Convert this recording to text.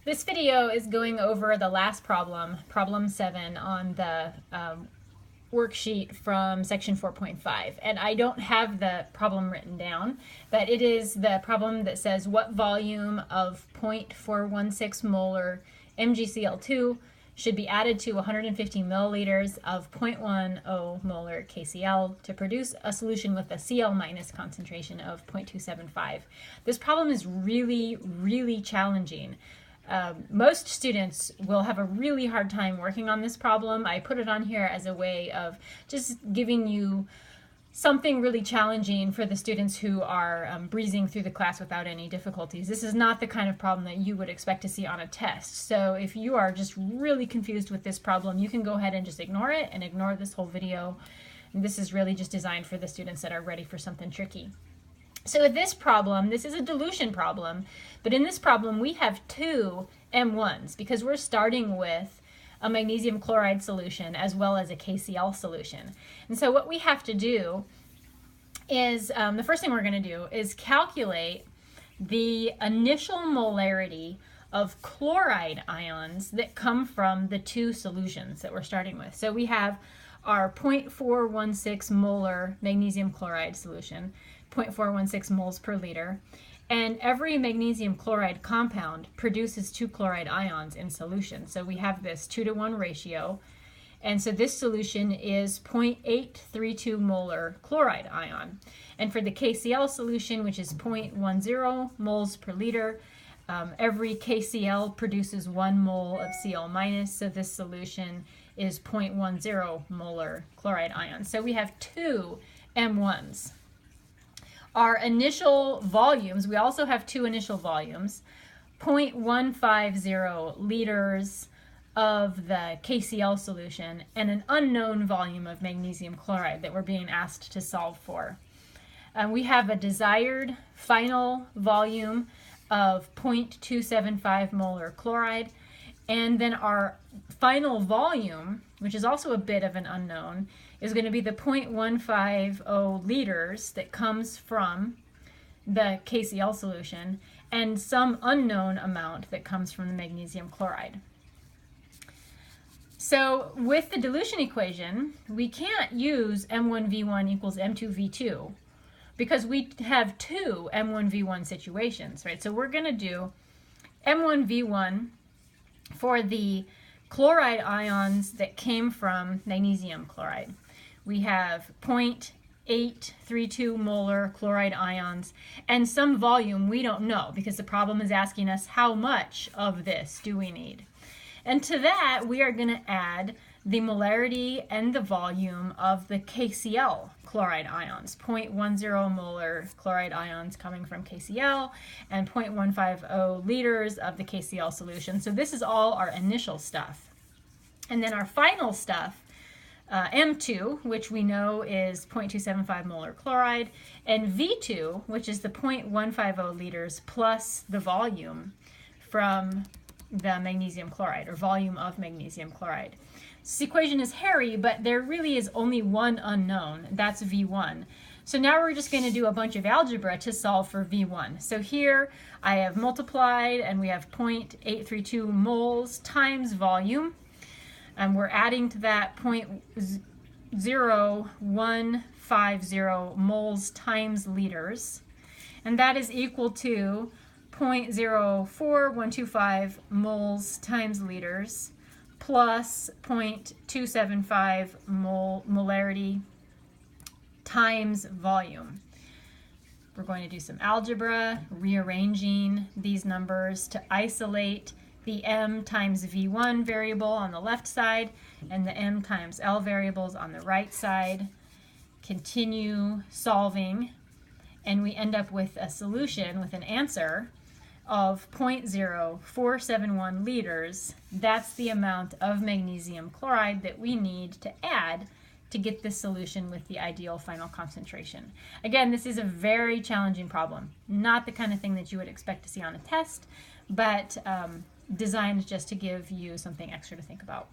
This video is going over the last problem, problem 7 on the worksheet from section 4.5. And I don't have the problem written down, but it is the problem that says what volume of 0.416 molar MgCl2 should be added to 150 milliliters of 0.10 molar KCl to produce a solution with a Cl- concentration of 0.275. This problem is really challenging. Most students will have a really hard time working on this problem. I put it on here as a way of just giving you something really challenging for the students who are breezing through the class without any difficulties. This is not the kind of problem that you would expect to see on a test. So if you are just really confused with this problem, you can go ahead and just ignore it and ignore this whole video. And this is really just designed for the students that are ready for something tricky. So with this problem, this is a dilution problem, but in this problem we have two M1s because we're starting with a magnesium chloride solution as well as a KCl solution. And so what we have to do is, the first thing we're going to do is calculate the initial molarity of chloride ions that come from the two solutions that we're starting with. So we have our 0.416 molar magnesium chloride solution, 0.416 moles per liter, and every magnesium chloride compound produces two chloride ions in solution. So we have this 2-to-1 ratio, and so this solution is 0.832 molar chloride ion. And for the KCl solution, which is 0.10 moles per liter, every KCl produces 1 mole of Cl-, so this solution is 0.10 molar chloride ions. So we have two M1s. Our initial volumes, we also have two initial volumes, 0.150 liters of the KCl solution and an unknown volume of magnesium chloride that we're being asked to solve for. We have a desired final volume of 0.275 molar chloride, and then our final volume, which is also a bit of an unknown, is going to be the 0.150 liters that comes from the KCl solution and some unknown amount that comes from the magnesium chloride. So with the dilution equation, we can't use M1V1 equals M2V2 because we have two M1V1 situations, right? So we're going to do M1V1 for the chloride ions that came from magnesium chloride. We have 0.832 molar chloride ions and some volume we don't know because the problem is asking us how much of this do we need. And to that we are going to add the molarity and the volume of the KCl chloride ions, 0.10 molar chloride ions coming from KCl and 0.150 liters of the KCl solution. So this is all our initial stuff. And then our final stuff, M2, which we know is 0.275 molar chloride, and V2, which is the 0.150 liters plus the volume from the magnesium chloride, or volume of magnesium chloride. This equation is hairy, but there really is only one unknown, that's V1. So now we're just going to do a bunch of algebra to solve for V1. So here I have multiplied, and we have 0.832 moles times volume. And we're adding to that 0.0150 moles times liters. And that is equal to 0.04125 moles times liters plus 0.275 molarity times volume. We're going to do some algebra, rearranging these numbers to isolate the m times v1 variable on the left side and the m times l variables on the right side. Continue solving, and we end up with a solution with an answer of 0.0471 liters. That's the amount of magnesium chloride that we need to add to get this solution with the ideal final concentration. Again, this is a very challenging problem. Not the kind of thing that you would expect to see on a test, but designed just to give you something extra to think about.